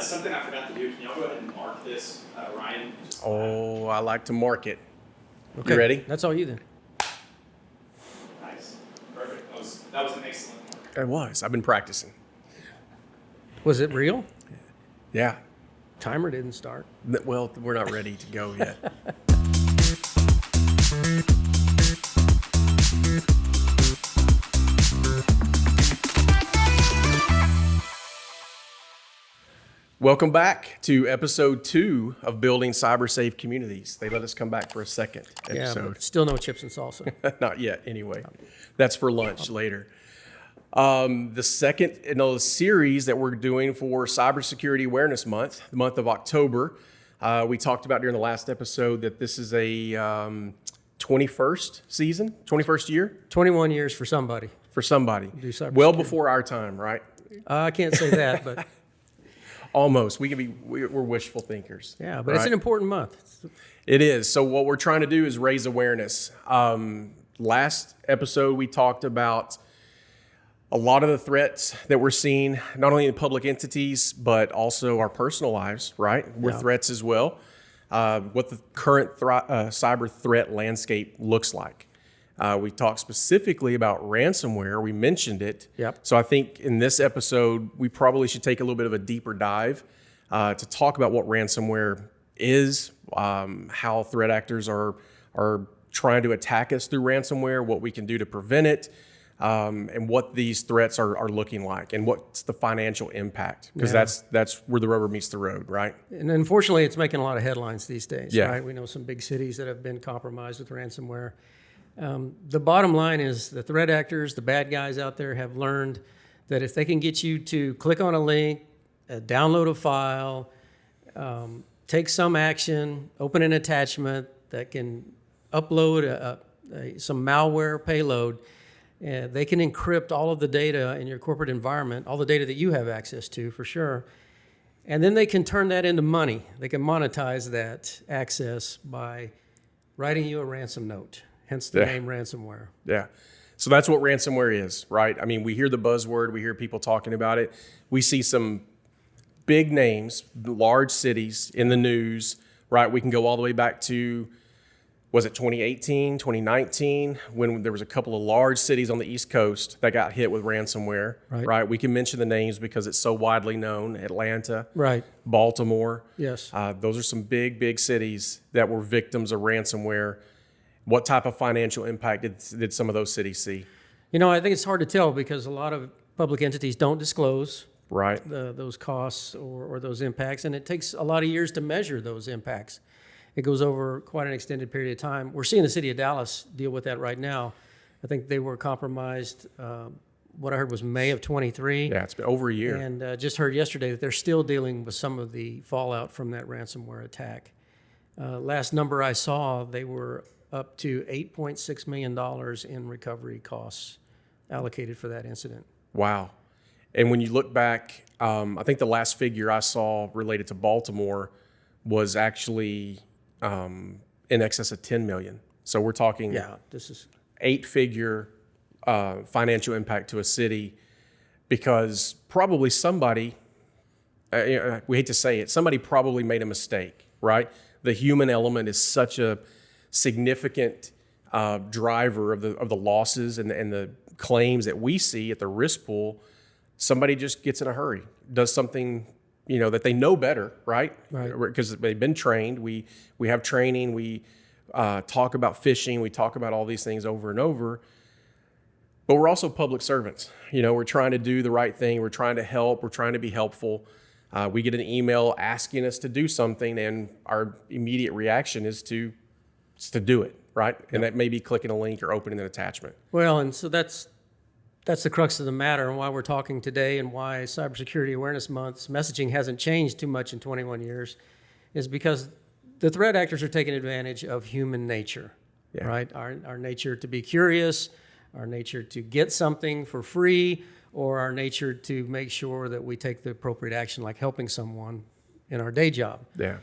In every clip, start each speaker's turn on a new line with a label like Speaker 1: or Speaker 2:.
Speaker 1: Something I forgot to do. Can y'all go ahead and mark this, Ryan?
Speaker 2: I like to mark it.
Speaker 3: Okay.
Speaker 2: You ready?
Speaker 3: That's all you then.
Speaker 1: Nice. Perfect. That was an excellent mark.
Speaker 2: It was. I've been practicing.
Speaker 3: Was it real?
Speaker 2: Yeah.
Speaker 3: Timer didn't start.
Speaker 2: Well, we're not ready to go yet. Welcome back to episode 2 of Building Cyber Safe Communities. They let us come back for a second
Speaker 3: Yeah,
Speaker 2: episode.
Speaker 3: but still no chips and salsa.
Speaker 2: Not yet, anyway. That's for lunch later. The second in the series that we're doing for Cybersecurity Awareness Month, the month of October, we talked about during the last episode that this is a 21st season, 21st year?
Speaker 3: 21 years for somebody.
Speaker 2: For somebody.
Speaker 3: Do cybersecurity.
Speaker 2: Well before our time, right?
Speaker 3: I can't say that, but
Speaker 2: Almost. We're wishful thinkers.
Speaker 3: yeah, but it's an important month.
Speaker 2: It is. So what we're trying to do is raise awareness. Last episode, we talked about a lot of the threats that we're seeing, not only in public entities, but also our personal lives, right? We're threats as well. What the current cyber threat landscape looks like. We talked specifically about ransomware. We mentioned it.
Speaker 3: Yep.
Speaker 2: So I think in this episode, we probably should take a little bit of a deeper dive to talk about what ransomware is, how threat actors are trying to attack us through ransomware, what we can do to prevent it, and what these threats are looking like, and what's the financial impact, because that's where the rubber meets the road, right?
Speaker 3: And unfortunately, it's making a lot of headlines these days,
Speaker 2: Yeah.
Speaker 3: right? We know some big cities that have been compromised with ransomware. The bottom line is the threat actors, the bad guys out there have learned that if they can get you to click on a link, download a file, take some action, open an attachment that can upload some malware payload, they can encrypt all of the data in your corporate environment, all the data that you have access to for sure, and then they can turn that into money. They can monetize that access by writing you a ransom note. Hence the name ransomware.
Speaker 2: Yeah. So that's what ransomware is, right? I mean, we hear the buzzword, we hear people talking about it. We see some big names, large cities in the news, right? We can go all the way back to, was it 2018, 2019, when there was a couple of large cities on the East Coast that got hit with ransomware, right? We can mention the names because it's so widely known. Atlanta,
Speaker 3: Right.
Speaker 2: Baltimore.
Speaker 3: Yes.
Speaker 2: Those are some big cities that were victims of ransomware. What type of financial impact did some of those cities see?
Speaker 3: You know, I think it's hard to tell because a lot of public entities don't disclose
Speaker 2: Right.
Speaker 3: those costs or those impacts, and it takes a lot of years to measure those impacts. It goes over quite an extended period of time. We're seeing the city of Dallas deal with that right now. I think they were compromised, what I heard was May of 23.
Speaker 2: Yeah, it's been over a year.
Speaker 3: And just heard yesterday that they're still dealing with some of the fallout from that ransomware attack. Last number I saw, they were up to $8.6 million in recovery costs allocated for that incident.
Speaker 2: Wow. And when you look back, I think the last figure I saw related to Baltimore was actually in excess of 10 million. So we're talking
Speaker 3: This is
Speaker 2: 8-figure financial impact to a city, because probably somebody, we hate to say it, somebody probably made a mistake, right? The human element is such a significant driver of the losses and the claims that we see at the risk pool. Somebody just gets in a hurry, does something that they know better, right? Because they've been trained. We have training. We talk about phishing. We talk about all these things over and over. But we're also public servants. We're trying to do the right thing. We're trying to help. We're trying to be helpful. We get an email asking us to do something, and our immediate reaction is to do it, right? And that may be clicking a link or opening an attachment.
Speaker 3: Well, and so that's the crux of the matter, and why we're talking today, and why Cybersecurity Awareness Month's messaging hasn't changed too much in 21 years, is because the threat actors are taking advantage of human nature, right? Our nature to be curious, our nature to get something for free, or our nature to make sure that we take the appropriate action, like helping someone in our day job.
Speaker 2: Yeah.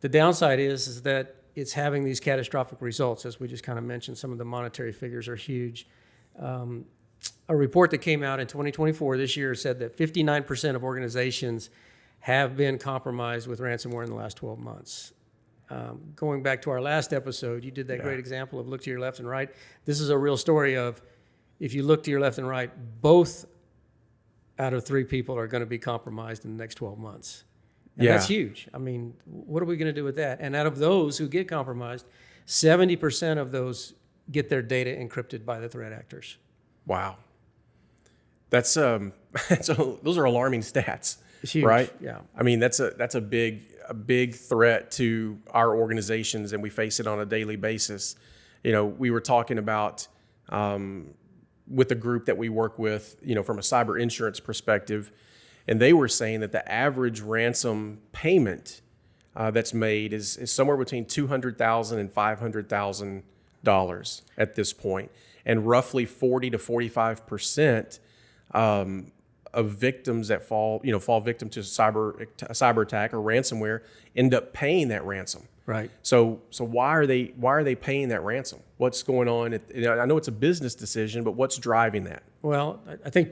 Speaker 3: The downside is that it's having these catastrophic results. As we just kind of mentioned, some of the monetary figures are huge. A report that came out in 2024 this year said that 59% of organizations have been compromised with ransomware in the last 12 months. Going back to our last episode, you did that great example of look to your left and right. This is a real story of if you look to your left and right, both out of 3 people are going to be compromised in the next 12 months. And that's huge. I mean, what are we going to do with that? And out of those who get compromised, 70% of those get their data encrypted by the threat actors.
Speaker 2: Wow. That's those are alarming stats,
Speaker 3: It's huge.
Speaker 2: right?
Speaker 3: Yeah.
Speaker 2: I mean, that's a big threat to our organizations, and we face it on a daily basis. You know, we were talking about with the group that we work with, you know, from a cyber insurance perspective, and they were saying that the average ransom payment that's made is somewhere between $200,000 and $500,000 at this point, and roughly 40 to 45% of victims that fall victim to a cyber attack or ransomware end up paying that ransom.
Speaker 3: Right.
Speaker 2: So why are they paying that ransom? What's going on? I know it's a business decision, but what's driving that?
Speaker 3: Well, I think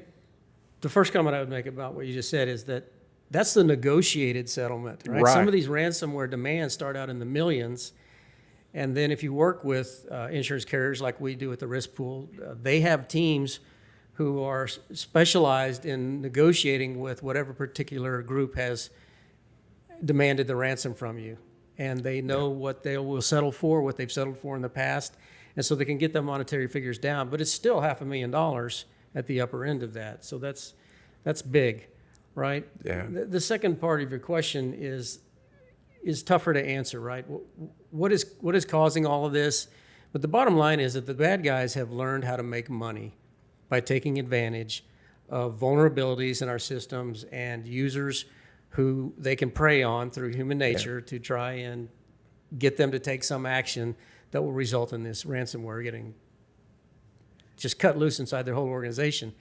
Speaker 3: the first comment I would make about what you just said is that that's the negotiated settlement, right?
Speaker 2: Right.
Speaker 3: Some of these ransomware demands start out in the millions. And then if you work with insurance carriers like we do at the risk pool, they have teams who are specialized in negotiating with whatever particular group has demanded the ransom from you. And they know what they will settle for, what they've settled for in the past. And so they can get the monetary figures down, but it's still $500,000 at the upper end of that. So that's big, right?
Speaker 2: Yeah.
Speaker 3: The second part of your question is tougher to answer, right? What is causing all of this? But the bottom line is that the bad guys have learned how to make money by taking advantage of vulnerabilities in our systems and users who they can prey on through human nature to try and get them to take some action that will result in this ransomware getting just cut loose inside their whole organization.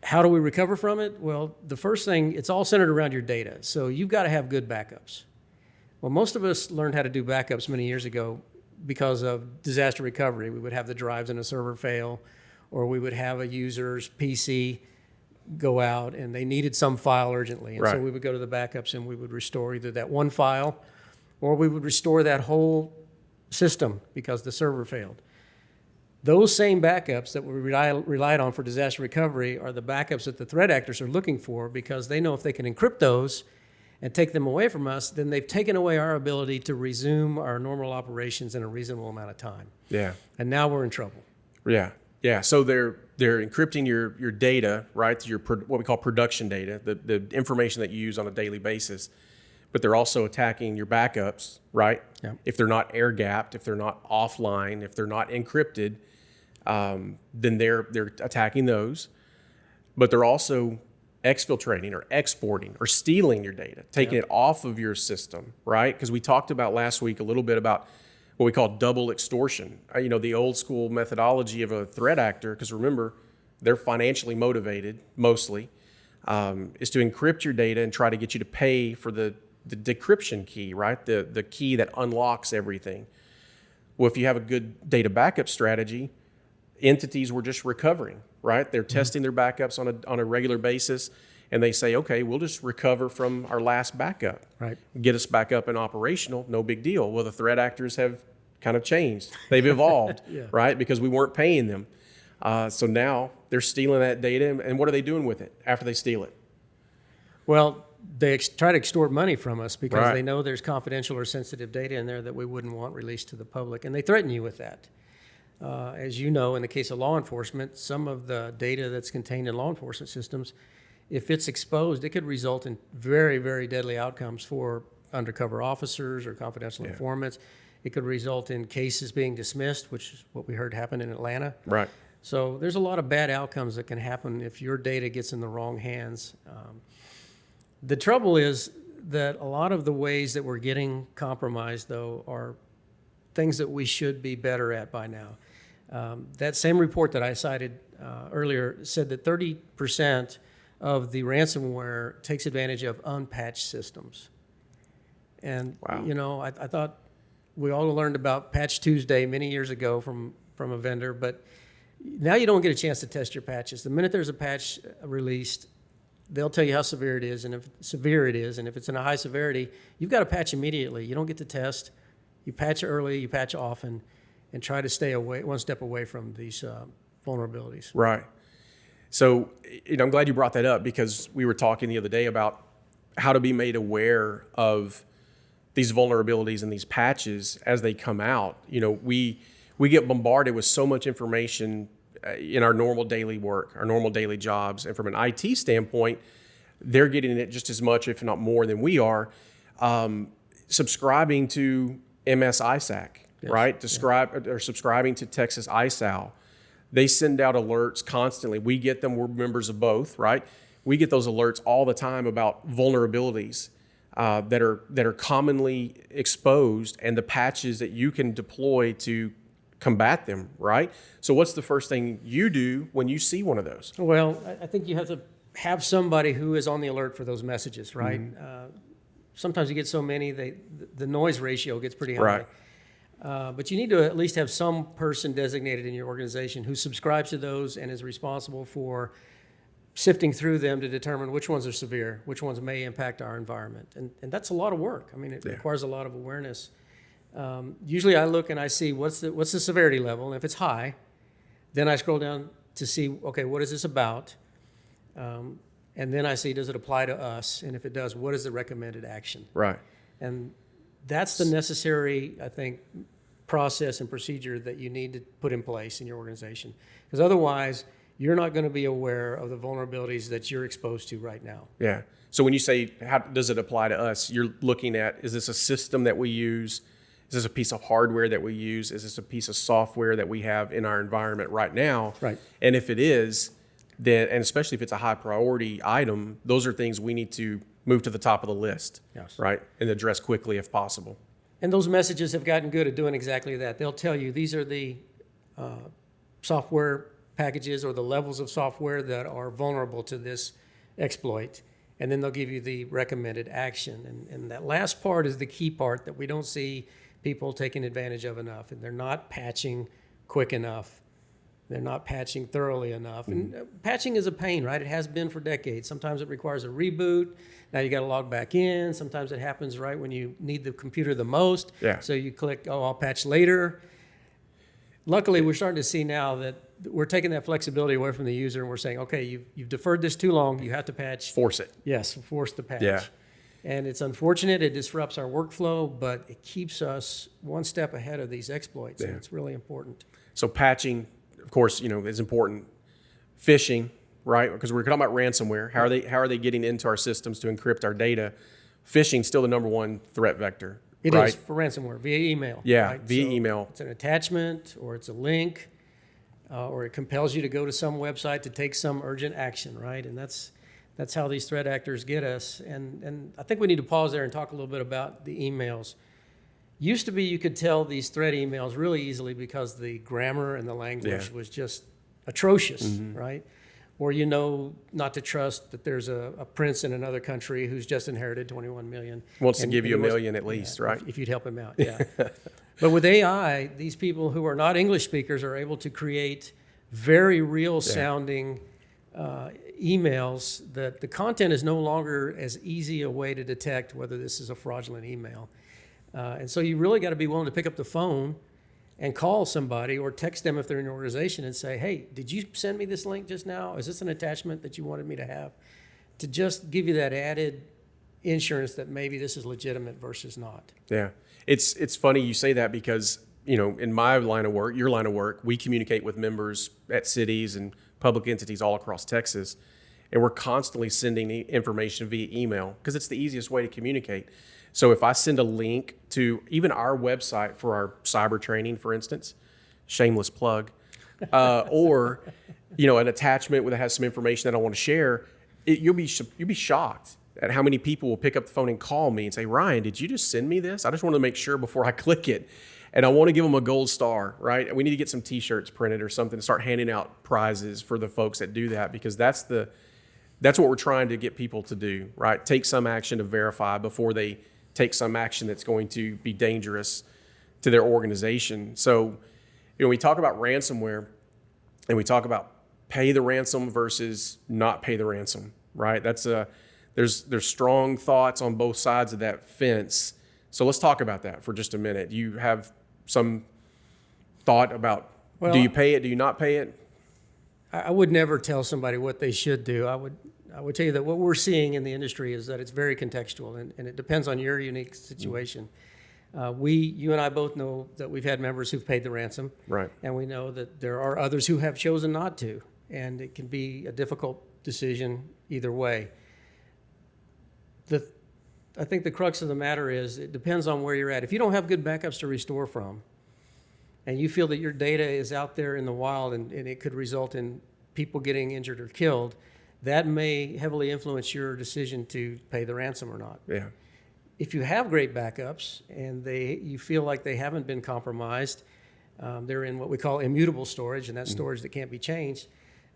Speaker 3: How do we recover from it? Well, the first thing, it's all centered around your data. So you've got to have good backups. Well, most of us learned how to do backups many years ago because of disaster recovery. We would have the drives in a server fail, or we would have a user's PC go out and they needed some file urgently. And so we would go to the backups and we would restore either that one file or we would restore that whole system because the server failed. Those same backups that we relied on for disaster recovery are the backups that the threat actors are looking for because they know if they can encrypt those and take them away from us, then they've taken away our ability to resume our normal operations in a reasonable amount of time.
Speaker 2: Yeah.
Speaker 3: And now we're in trouble.
Speaker 2: Yeah. Yeah. So they're encrypting your data, right? Your what we call production data, the information that you use on a daily basis. But they're also attacking your backups, right?
Speaker 3: Yeah.
Speaker 2: If they're not air gapped, if they're not offline, if they're not encrypted, then they're attacking those. But they're also exfiltrating or exporting or stealing your data, taking it off of your system, right? Because we talked about last week a little bit about what we call double extortion. The old school methodology of a threat actor, because remember, they're financially motivated mostly, is to encrypt your data and try to get you to pay for the decryption key, right? The key that unlocks everything. Well, if you have a good data backup strategy, entities were just recovering, right? They're testing their backups on a regular basis, and they say, okay, we'll just recover from our last backup.
Speaker 3: Right.
Speaker 2: Get us back up and operational, no big deal. Well, the threat actors have kind of changed. They've evolved, right? Because we weren't paying them. So now they're stealing that data, and what are they doing with it after they steal it?
Speaker 3: Well, they try to extort money from us because
Speaker 2: Right.
Speaker 3: they know there's confidential or sensitive data in there that we wouldn't want released to the public, and they threaten you with that. As you know, in the case of law enforcement, some of the data that's contained in law enforcement systems, if it's exposed, it could result in very, very deadly outcomes for undercover officers or confidential informants. It could result in cases being dismissed, which is what we heard happened in Atlanta.
Speaker 2: Right.
Speaker 3: So there's a lot of bad outcomes that can happen if your data gets in the wrong hands. The trouble is that a lot of the ways that we're getting compromised, though, are things that we should be better at by now. That same report that I cited earlier said that 30% of the ransomware takes advantage of unpatched systems. And, I thought we all learned about Patch Tuesday many years ago from a vendor, but now you don't get a chance to test your patches. The minute there's a patch released, they'll tell you how severe it is, and if it's in a high severity, you've got to patch immediately. You don't get to test. You patch early, you patch often, and try to stay one step away from these vulnerabilities.
Speaker 2: Right. So, I'm glad you brought that up, because we were talking the other day about how to be made aware of these vulnerabilities and these patches as they come out. We get bombarded with so much information in our normal daily work, our normal daily jobs. And from an IT standpoint, they're getting it just as much, if not more, than we are. Subscribing to MS ISAC, yes, right? Or subscribing to Texas ISAL. They send out alerts constantly. We get them. We're members of both, right? We get those alerts all the time about vulnerabilities that are commonly exposed, and the patches that you can deploy to combat them, right? So what's the first thing you do when you see one of those?
Speaker 3: Well, I think you have to have somebody who is on the alert for those messages, right? Mm-hmm. Sometimes you get so many, the noise ratio gets pretty high.
Speaker 2: Right.
Speaker 3: But you need to at least have some person designated in your organization who subscribes to those and is responsible for sifting through them to determine which ones are severe, which ones may impact our environment. And that's a lot of work. I mean, it requires a lot of awareness. Usually I look and I see what's the severity level, and if it's high, then I scroll down to see, okay, what is this about? And then I see, does it apply to us? And if it does, what is the recommended action?
Speaker 2: Right.
Speaker 3: And that's the necessary, I think, process and procedure that you need to put in place in your organization. Because otherwise, you're not going to be aware of the vulnerabilities that you're exposed to right now.
Speaker 2: Yeah. So when you say, how does it apply to us? You're looking at, is this a system that we use? Is this a piece of hardware that we use? Is this a piece of software that we have in our environment right now?
Speaker 3: Right.
Speaker 2: And if it is, then, and especially if it's a high priority item, those are things we need to move to the top of the list,
Speaker 3: yes,
Speaker 2: right? And address quickly if possible.
Speaker 3: And those messages have gotten good at doing exactly that. They'll tell you these are the software packages or the levels of software that are vulnerable to this exploit. And then they'll give you the recommended action. And that last part is the key part that we don't see people taking advantage of enough. And they're not patching quick enough. They're not patching thoroughly enough. Mm-hmm. And patching is a pain, right? It has been for decades. Sometimes it requires a reboot. Now you got to log back in. Sometimes it happens right when you need the computer the most.
Speaker 2: Yeah.
Speaker 3: So you click, I'll patch later. Luckily, we're starting to see now that we're taking that flexibility away from the user, and we're saying, okay, you've deferred this too long. You have to patch.
Speaker 2: Force it.
Speaker 3: Yes, force the patch.
Speaker 2: Yeah.
Speaker 3: And it's unfortunate. It disrupts our workflow, but it keeps us one step ahead of these exploits, and it's really important.
Speaker 2: So patching, of course, is important. Phishing, right? Because we're talking about ransomware. How are they getting into our systems to encrypt our data? Phishing's still the number one threat vector.
Speaker 3: It
Speaker 2: right?
Speaker 3: is for ransomware via email.
Speaker 2: Yeah,
Speaker 3: right?
Speaker 2: via
Speaker 3: So
Speaker 2: email.
Speaker 3: It's an attachment, or it's a link, or it compels you to go to some website to take some urgent action, right? And that's how these threat actors get us. And I think we need to pause there and talk a little bit about the emails. Used to be you could tell these threat emails really easily because the grammar and the language was just atrocious, right? Or not to trust that there's a prince in another country who's just inherited 21 million.
Speaker 2: Wants to give you $1 million at least, right?
Speaker 3: If you'd help him out, yeah. But with AI, these people who are not English speakers are able to create very real sounding emails that the content is no longer as easy a way to detect whether this is a fraudulent email. And so you really got to be willing to pick up the phone and call somebody or text them if they're in your organization and say, hey, did you send me this link just now? Is this an attachment that you wanted me to have? To just give you that added insurance that maybe this is legitimate versus not.
Speaker 2: Yeah. It's funny you say that because, in my line of work, your line of work, we communicate with members at cities and public entities all across Texas. And we're constantly sending information via email because it's the easiest way to communicate. So if I send a link to even our website for our cyber training, for instance, shameless plug, or an attachment that has some information that I want to share, you'll be shocked at how many people will pick up the phone and call me and say, Ryan, did you just send me this? I just want to make sure before I click it. And I want to give them a gold star, right? We need to get some T-shirts printed or something to start handing out prizes for the folks that do that, because that's what we're trying to get people to do, right? Take some action to verify before they take some action that's going to be dangerous to their organization. So, we talk about ransomware and we talk about pay the ransom versus not pay the ransom, right? There's strong thoughts on both sides of that fence. So let's talk about that for just a minute. Do you have some thought about,
Speaker 3: Well,
Speaker 2: do you pay it? Do you not pay it?
Speaker 3: I would never tell somebody what they should do. I would tell you that what we're seeing in the industry is that it's very contextual, and it depends on your unique situation. You and I both know that we've had members who've paid the ransom,
Speaker 2: Right.
Speaker 3: and we know that there are others who have chosen not to, and it can be a difficult decision either way. I think the crux of the matter is it depends on where you're at. If you don't have good backups to restore from, and you feel that your data is out there in the wild and it could result in people getting injured or killed, that may heavily influence your decision to pay the ransom or not.
Speaker 2: Yeah.
Speaker 3: If you have great backups and you feel like they haven't been compromised, they're in what we call immutable storage, and that's storage that can't be changed,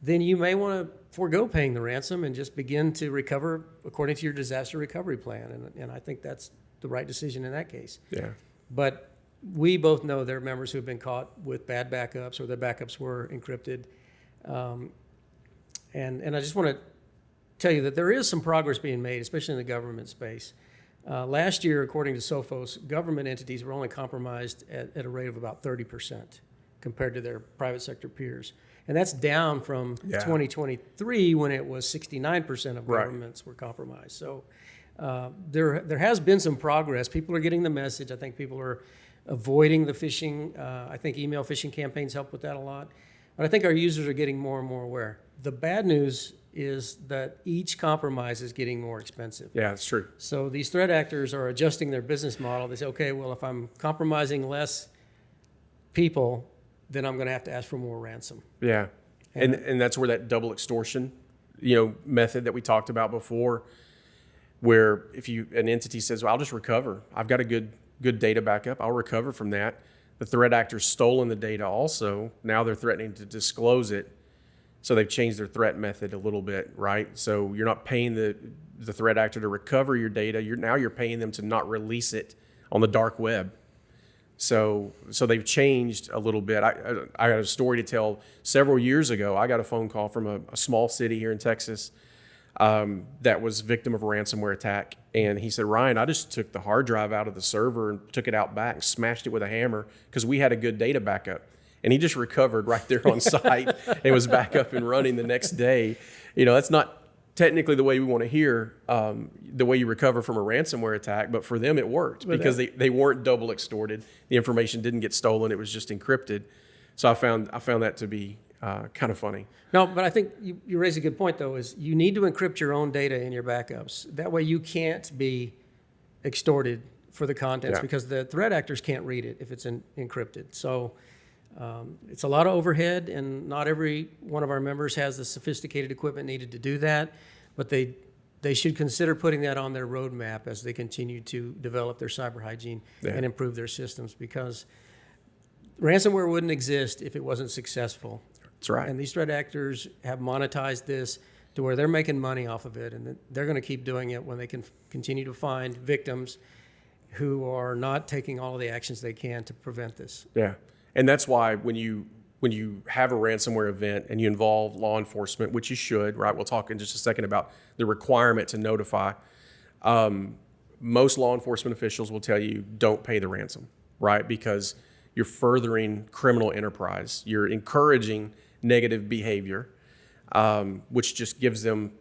Speaker 3: then you may want to forego paying the ransom and just begin to recover according to your disaster recovery plan. And I think that's the right decision in that case.
Speaker 2: Yeah.
Speaker 3: But we both know there are members who have been caught with bad backups or their backups were encrypted. And I just want to tell you that there is some progress being made, especially in the government space. Last year, according to Sophos, government entities were only compromised at a rate of about 30% compared to their private sector peers. And that's down from 2023 when it was 69% of governments were compromised. So there has been some progress. People are getting the message. I think people are avoiding the phishing. I think email phishing campaigns help with that a lot. But I think our users are getting more and more aware. The bad news is that each compromise is getting more expensive.
Speaker 2: Yeah, it's true.
Speaker 3: So these threat actors are adjusting their business model. They say, okay, well, if I'm compromising less people, then I'm going to have to ask for more ransom.
Speaker 2: Yeah. And that's where that double extortion, method that we talked about before, where if an entity says, well, I'll just recover. I've got a good data backup. I'll recover from that. The threat actor's stolen the data also. Now they're threatening to disclose it. So they've changed their threat method a little bit, right? So you're not paying the threat actor to recover your data. You're paying them to not release it on the dark web. So they've changed a little bit. I got a story to tell. Several years ago, I got a phone call from a small city here in Texas that was victim of a ransomware attack. And he said, Ryan, I just took the hard drive out of the server and took it out back and smashed it with a hammer because we had a good data backup. And he just recovered right there on site and was back up and running the next day. That's not technically the way we want to hear the way you recover from a ransomware attack, but for them it worked because they weren't double extorted. The information didn't get stolen; it was just encrypted. So I found that to be kind of funny.
Speaker 3: No, but I think you raise a good point though. Is you need to encrypt your own data in your backups. That way you can't be extorted for the contents because the threat actors can't read it if it's encrypted. So. It's a lot of overhead, and not every one of our members has the sophisticated equipment needed to do that, but they should consider putting that on their roadmap as they continue to develop their cyber hygiene and improve their systems, because ransomware wouldn't exist if it wasn't successful.
Speaker 2: That's right.
Speaker 3: And these threat actors have monetized this to where they're making money off of it, and they're going to keep doing it when they can continue to find victims who are not taking all of the actions they can to prevent this.
Speaker 2: Yeah. And that's why when you have a ransomware event and you involve law enforcement, which you should, right? We'll talk in just a second about the requirement to notify. Most law enforcement officials will tell you don't pay the ransom, right? Because you're furthering criminal enterprise. You're encouraging negative behavior, which just gives them,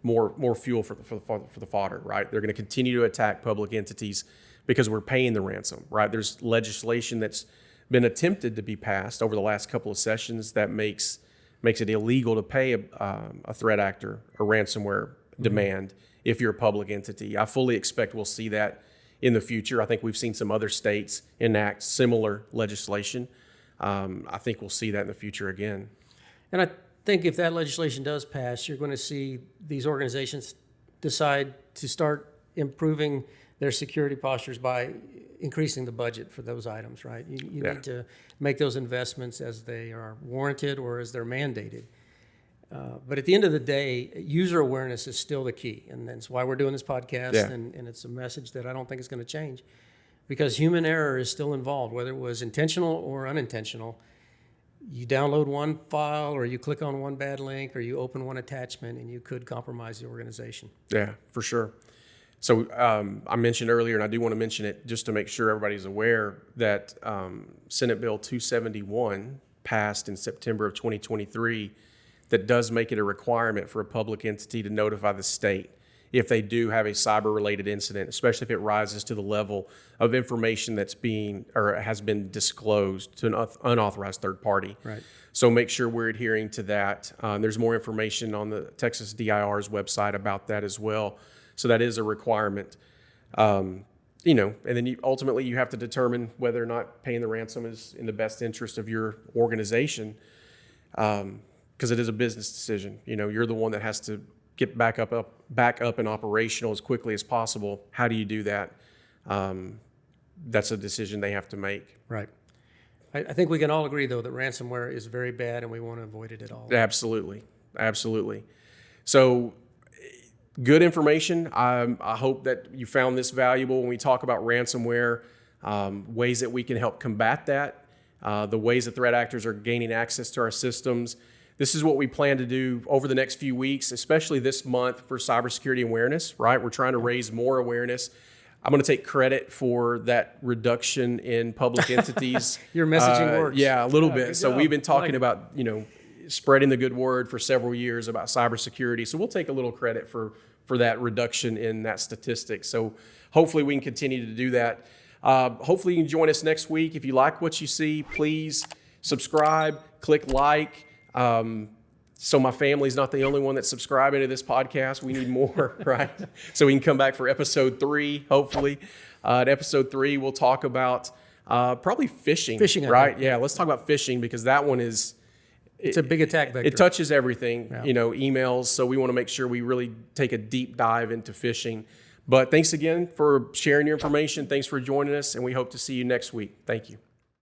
Speaker 2: more fuel for the fodder, right? They're going to continue to attack public entities because we're paying the ransom, right? There's legislation that's been attempted to be passed over the last couple of sessions that makes it illegal to pay a threat actor a ransomware demand if you're a public entity. I fully expect we'll see that in the future. I think we've seen some other states enact similar legislation. I think we'll see that in the future again.
Speaker 3: And I think if that legislation does pass, you're going to see these organizations decide to start improving their security postures by increasing the budget for those items, right? You need to make those investments as they are warranted or as they're mandated. But at the end of the day, user awareness is still the key. And that's why we're doing this podcast. And it's a message that I don't think is going to change, because human error is still involved, whether it was intentional or unintentional. you download one file or you click on one bad link or you open one attachment and you could compromise the organization.
Speaker 2: Yeah, for sure. So I mentioned earlier, and I do want to mention it just to make sure everybody's aware that Senate Bill 271 passed in September of 2023 that does make it a requirement for a public entity to notify the state if they do have a cyber-related incident, especially if it rises to the level of information that's being or has been disclosed to an unauthorized third party.
Speaker 3: Right.
Speaker 2: So make sure we're adhering to that. There's more information on the Texas DIR's website about that as well. So that is a requirement. And then ultimately you have to determine whether or not paying the ransom is in the best interest of your organization, because it is a business decision. You're the one that has to get back up and operational as quickly as possible. How do you do that? That's a decision they have to make.
Speaker 3: Right. I think we can all agree, though, that ransomware is very bad and we want to avoid it at all.
Speaker 2: Absolutely. So good information. I hope that you found this valuable when we talk about ransomware, ways that we can help combat that, the ways that threat actors are gaining access to our systems. This is what we plan to do over the next few weeks, especially this month for cybersecurity awareness, right? We're trying to raise more awareness. I'm going to take credit for that reduction in public entities.
Speaker 3: Your messaging works.
Speaker 2: Yeah, a little bit. So
Speaker 3: job.
Speaker 2: we've been talking about, spreading the good word for several years about cybersecurity. So we'll take a little credit for that reduction in that statistic. So hopefully we can continue to do that. Hopefully you can join us next week. If you like what you see, please subscribe, click like. So my family's not the only one that's subscribing to this podcast. We need more, right? So we can come back for episode 3, hopefully. At episode 3, we'll talk about probably phishing.
Speaker 3: Phishing,
Speaker 2: right? Yeah, let's talk about phishing because that one is...
Speaker 3: It's a big attack vector.
Speaker 2: It touches everything,
Speaker 3: Yeah.
Speaker 2: Emails. So we want to make sure we really take a deep dive into phishing. But thanks again for sharing your information. Thanks for joining us, and we hope to see you next week. Thank you.